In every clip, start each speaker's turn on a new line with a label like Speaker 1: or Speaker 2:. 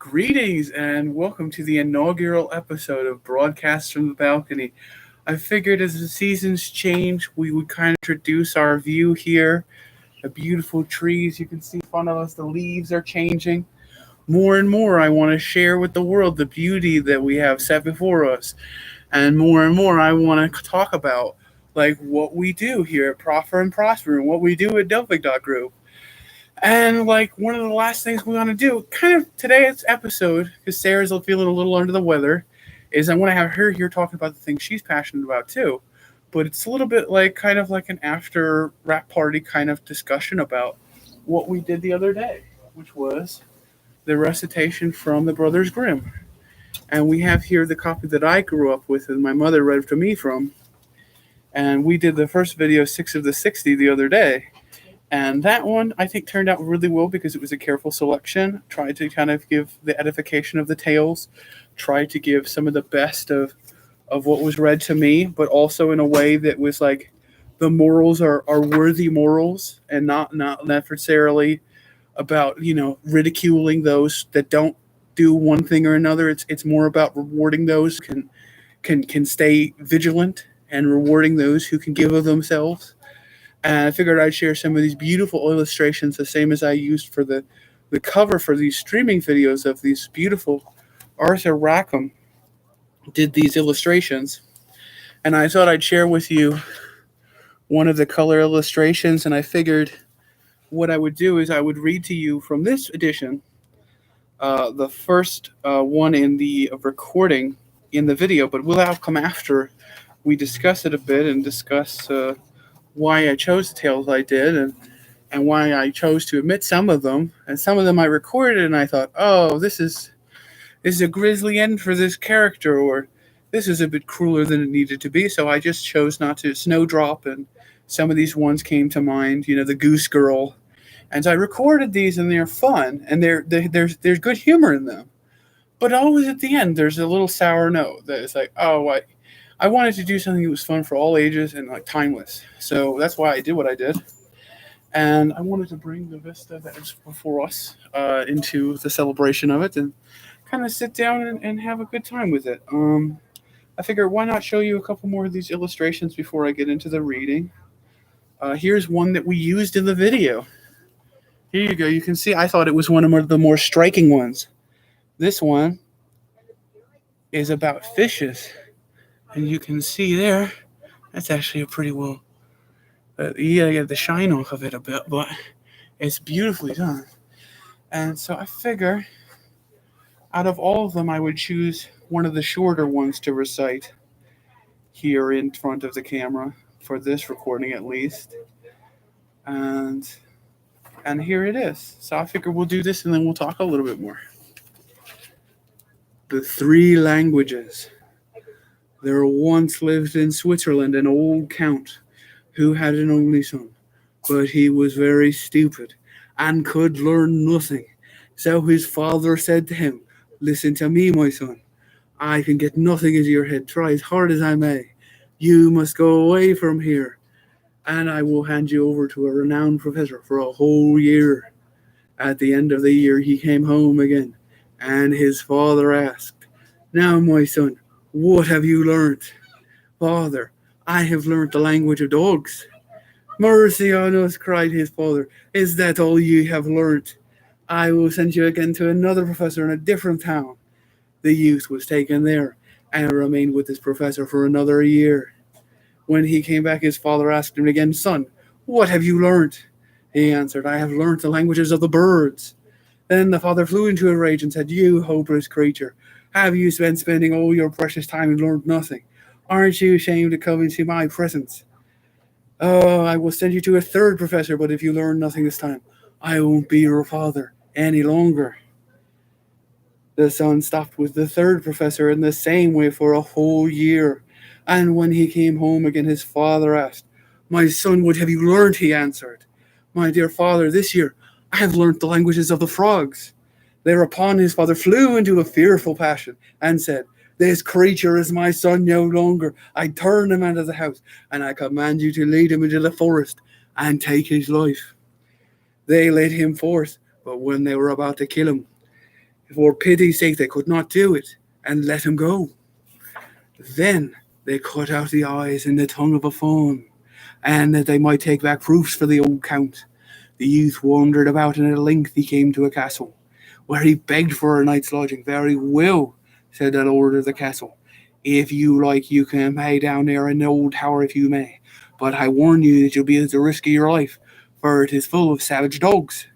Speaker 1: Greetings and welcome to the inaugural episode of Broadcast from the Balcony. I figured as the seasons change, we would kind of introduce our view here. The beautiful trees you can see in front of us, the leaves are changing. More and more, I want to share with the world the beauty that we have set before us. And more, I want to talk about like what we do here at Proffer and Prosper and what we do at Delphic Group. And like one of the last things we want to do, kind of today's episode, because Sarah's feeling a little under the weather, is I want to have her here talking about the things she's passionate about too. But it's a little bit like kind of like an after rap party kind of discussion about what we did the other day, which was the recitation from the Brothers Grimm. And we have here the copy that I grew up with and my mother read to me from. And we did the first video, 6 of the 60, the other day. And that one, I think, turned out really well because it was a careful selection. Tried to kind of give the edification of the tales. Tried to give some of the best of what was read to me, but also in a way that was like the morals are worthy morals and not necessarily about, ridiculing those that don't do one thing or another. It's more about rewarding those who can stay vigilant and rewarding those who can give of themselves. And I figured I'd share some of these beautiful illustrations, the same as I used for the cover for these streaming videos of these beautiful Arthur Rackham did these illustrations. And I thought I'd share with you one of the color illustrations. And I figured what I would do is I would read to you from this edition, the first one in the recording in the video, but will come after we discuss it a bit and discuss why I chose the tales I did and why I chose to omit some of them. And some of them I recorded and I thought, oh, this is a grisly end for this character, or this is a bit crueler than it needed to be. So I just chose not to. Snowdrop and some of these ones came to mind, the Goose Girl. And so I recorded these and they're fun and there's good humor in them. But always at the end, there's a little sour note that is like, oh, I wanted to do something that was fun for all ages and like timeless. So that's why I did what I did. And I wanted to bring the vista that is before us into the celebration of it and kind of sit down and have a good time with it. I figured why not show you a couple more of these illustrations before I get into the reading. Here's one that we used in the video. Here you go. You can see I thought it was one of the more striking ones. This one is about fishes. And you can see there, that's actually a pretty well, you gotta get the shine off of it a bit, but it's beautifully done. And so I figure, out of all of them, I would choose one of the shorter ones to recite here in front of the camera, for this recording at least. And here it is. So I figure we'll do this and then we'll talk a little bit more. The 3 languages. There once lived in Switzerland an old count who had an only son, but he was very stupid and could learn nothing. So his father said to him, "Listen to me, my son. I can get nothing into your head. Try as hard as I may. You must go away from here, and I will hand you over to a renowned professor for a whole year." At the end of the year, he came home again, and his father asked, "Now, my son, what have you learnt?" "Father, I have learnt the language of dogs." "Mercy on us," cried his father. "Is that all you have learnt? I will send you again to another professor in a different town." The youth was taken there and remained with his professor for another year. When he came back, his father asked him again, "Son, what have you learnt?" He answered, "I have learnt the languages of the birds." Then the father flew into a rage and said, "You hopeless creature, have you been spending all your precious time and learned nothing? Aren't you ashamed to come into my presence? Oh, I will send you to a third professor, but if you learn nothing this time, I won't be your father any longer." The son stopped with the third professor in the same way for a whole year. And when he came home again, his father asked, "My son, what have you learned?" He answered, "My dear father, this year I have learnt the languages of the frogs." Thereupon his father flew into a fearful passion and said, "This creature is my son no longer. I turn him out of the house, and I command you to lead him into the forest and take his life." They led him forth, but when they were about to kill him, For pity's sake, they could not do it, and let him go. Then they cut out the eyes and the tongue of a fawn, and that they might take back proofs for the old count. The youth wandered about, and at length he came to a castle, where he begged for a night's lodging. Very well, said the lord of the castle. If you like, you can pay down there in the old tower if you may. But I warn you that you'll be at the risk of your life, for it is full of savage dogs.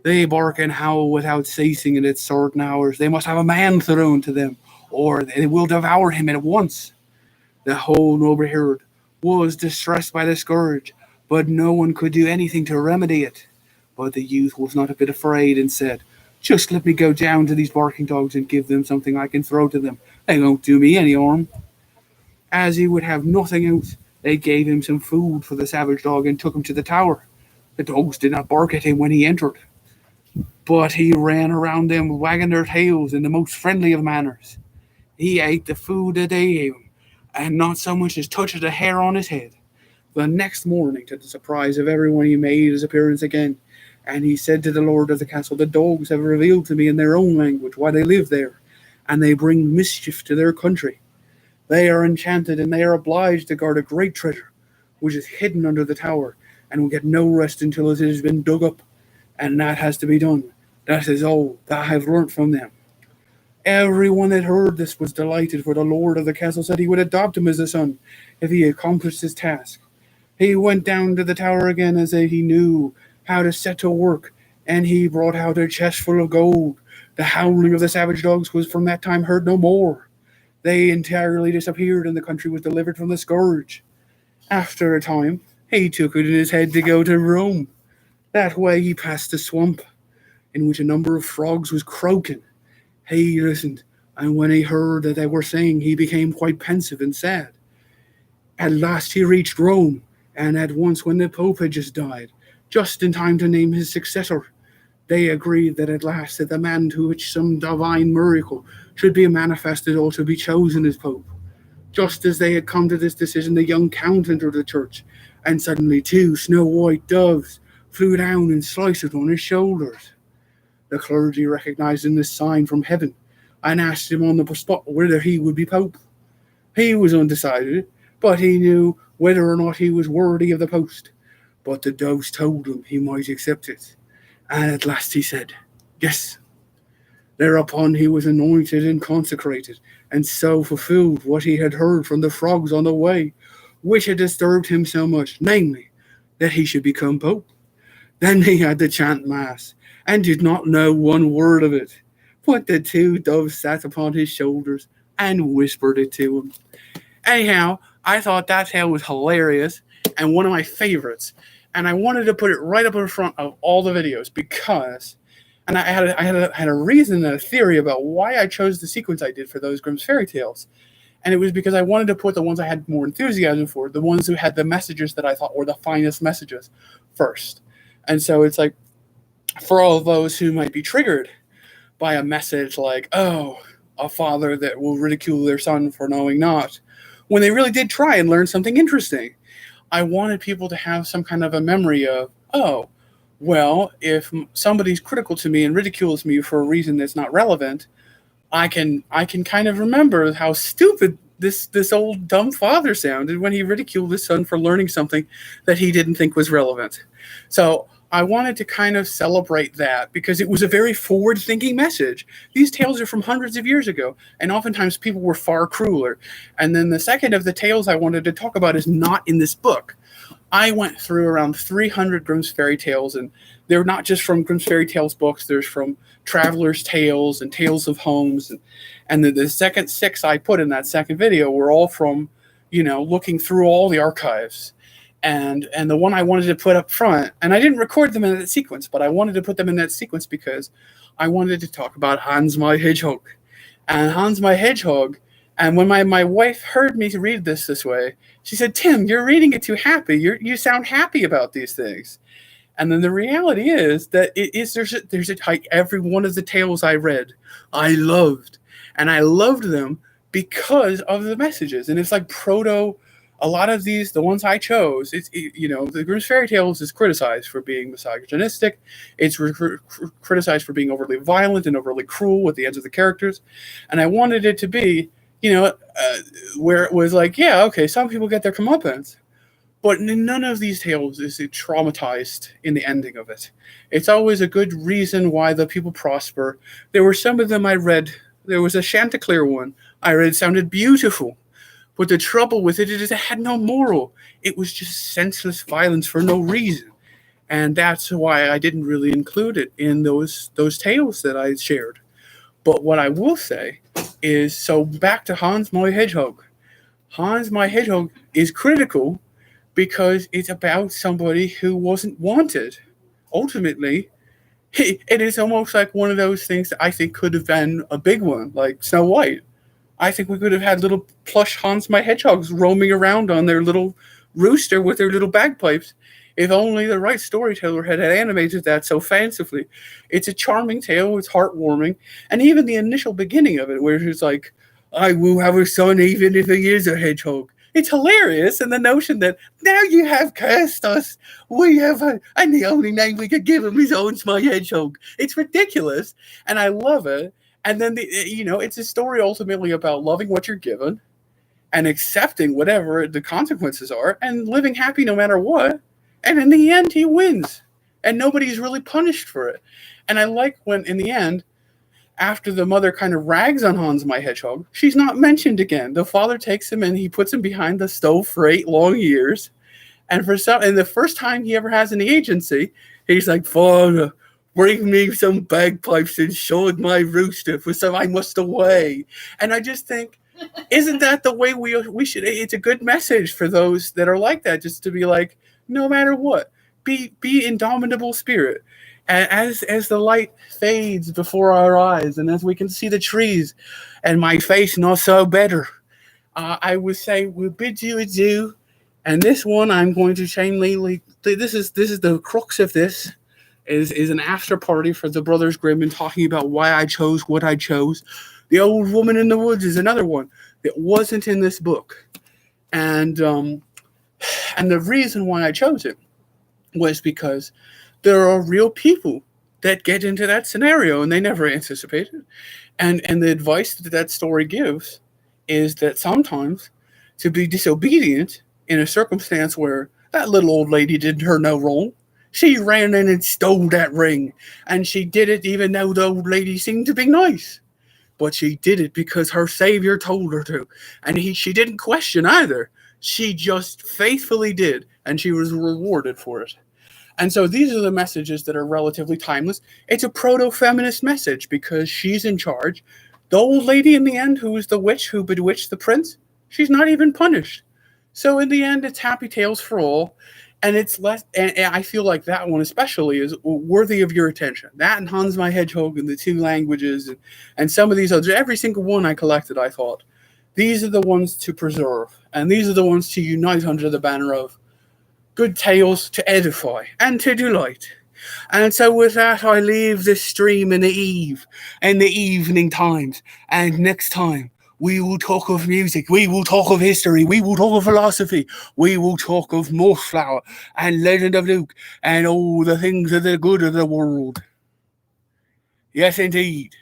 Speaker 1: They bark and howl without ceasing, and at certain hours they must have a man thrown to them, or they will devour him at once. The whole noble herd was distressed by the scourge, but no one could do anything to remedy it. But the youth was not a bit afraid, and said, "Just let me go down to these barking dogs and give them something I can throw to them. They won't do me any harm." As he would have nothing else, they gave him some food for the savage dog and took him to the tower. The dogs did not bark at him when he entered, but he ran around them wagging their tails in the most friendly of manners. He ate the food that they gave him, and not so much as touched a hair on his head. The next morning, to the surprise of everyone, he made his appearance again, and he said to the lord of the castle, "The dogs have revealed to me in their own language why they live there, and they bring mischief to their country. They are enchanted, and they are obliged to guard a great treasure, which is hidden under the tower, and will get no rest until it has been dug up, and that has to be done. That is all that I have learnt from them." Everyone that heard this was delighted, for the lord of the castle said he would adopt him as a son if he accomplished his task. He went down to the tower again as if he knew how to set to work, and he brought out a chest full of gold. The howling of the savage dogs was from that time heard no more. They entirely disappeared, and the country was delivered from the scourge. After a time, he took it in his head to go to Rome. That way he passed a swamp, in which a number of frogs was croaking. He listened, and when he heard that they were singing, he became quite pensive and sad. At last he reached Rome, and at once when the Pope had just died, just in time to name his successor, they agreed that at last that the man to which some divine miracle should be manifested ought to be chosen as Pope. Just as they had come to this decision, the young count entered the church, and suddenly 2 snow-white doves flew down and sliced on his shoulders. The clergy recognized him as a sign from heaven, and asked him on the spot whether he would be Pope. He was undecided, but he knew whether or not he was worthy of the post. But the doves told him he might accept it, and at last he said, "Yes." Thereupon he was anointed and consecrated, and so fulfilled what he had heard from the frogs on the way, which had disturbed him so much, namely, that he should become Pope. Then he had to chant Mass, and did not know one word of it. But the 2 doves sat upon his shoulders and whispered it to him. Anyhow, I thought that tale was hilarious and one of my favorites, and I wanted to put it right up in front of all the videos because, and I had a reason and a theory about why I chose the sequence I did for those Grimm's fairy tales, and it was because I wanted to put the ones I had more enthusiasm for, the ones who had the messages that I thought were the finest messages, first. And so it's like, for all of those who might be triggered by a message like, "Oh, a father that will ridicule their son for knowing not," when they really did try and learn something interesting, I wanted people to have some kind of a memory of, oh, well, if somebody's critical to me and ridicules me for a reason that's not relevant, I can kind of remember how stupid this old dumb father sounded when he ridiculed his son for learning something that he didn't think was relevant. So I wanted to kind of celebrate that because it was a very forward-thinking message. These tales are from hundreds of years ago, and oftentimes people were far crueler. And then the second of the tales I wanted to talk about is not in this book. I went through around 300 Grimm's fairy tales, and they're not just from Grimm's fairy tales books. There's from Traveler's Tales and Tales of Homes, and the second 6 I put in that second video were all from, looking through all the archives. And the one I wanted to put up front, and I didn't record them in that sequence, but I wanted to put them in that sequence because I wanted to talk about Hans my Hedgehog. And Hans my Hedgehog, and when my wife heard me read this way, she said, "Tim, you're reading it too happy. You sound happy about these things." And then the reality is that there's a type, every one of the tales I read, I loved. And I loved them because of the messages. And it's like a lot of these, the ones I chose, the Grimm's fairy tales is criticized for being misogynistic. It's criticized for being overly violent and overly cruel with the ends of the characters, and I wanted it to be, where it was like, yeah, okay, some people get their comeuppance, but in none of these tales is it traumatized in the ending of it. It's always a good reason why the people prosper. There were some of them I read. There was a Chanticleer one I read, sounded beautiful. But the trouble with it is it had no moral. It was just senseless violence for no reason. And that's why I didn't really include it in those tales that I shared. But what I will say is, so back to Hans my Hedgehog. Hans my Hedgehog is critical because it's about somebody who wasn't wanted. Ultimately, it is almost like one of those things that I think could have been a big one, like Snow White. I think we could have had little plush Hans my Hedgehogs roaming around on their little rooster with their little bagpipes. If only the right storyteller had animated that so fancifully. It's a charming tale, it's heartwarming, and even the initial beginning of it, where it's like, I will have a son even if he is a hedgehog. It's hilarious, and the notion that now you have cursed us, and the only name we could give him is Hans my Hedgehog. It's ridiculous, and I love it. And then it's a story ultimately about loving what you're given, and accepting whatever the consequences are, and living happy no matter what. And in the end, he wins, and nobody's really punished for it. And I like when, in the end, after the mother kind of rags on Hans my Hedgehog, she's not mentioned again. The father takes him and he puts him behind the stove for 8 long years. And the first time he ever has any agency, he's like, Father, bring me some bagpipes and shod my rooster, for so I must away. And I just think, isn't that the way we should? It's a good message for those that are like that, just to be like, no matter what, be indomitable spirit. As the light fades before our eyes, and as we can see the trees, and my face not so better, I would say we'll bid you adieu. And this one, I'm going to shamelessly. This is the crux of this. Is an after party for the Brothers Grimm and talking about why I chose what I chose. The Old Woman in the Woods is another one that wasn't in this book, and the reason why I chose it was because there are real people that get into that scenario and they never anticipate it. And the advice that story gives is that sometimes to be disobedient in a circumstance where that little old lady did her no wrong, she ran in and stole that ring. And she did it even though the old lady seemed to be nice. But she did it because her savior told her to. And she didn't question either. She just faithfully did. And she was rewarded for it. And so these are the messages that are relatively timeless. It's a proto-feminist message because she's in charge. The old lady in the end, who was the witch who bewitched the prince, she's not even punished. So in the end, it's happy tales for all. And it's less, and I feel like that one especially is worthy of your attention. That and Hans my Hedgehog and the 2 languages and some of these others, every single one I collected, I thought, these are the ones to preserve. And these are the ones to unite under the banner of good tales to edify and to delight. And so with that, I leave this stream in the evening times. And next time, we will talk of music, we will talk of history, we will talk of philosophy, we will talk of Mossflower and Legend of Luke and all the things of the good of the world. Yes, indeed.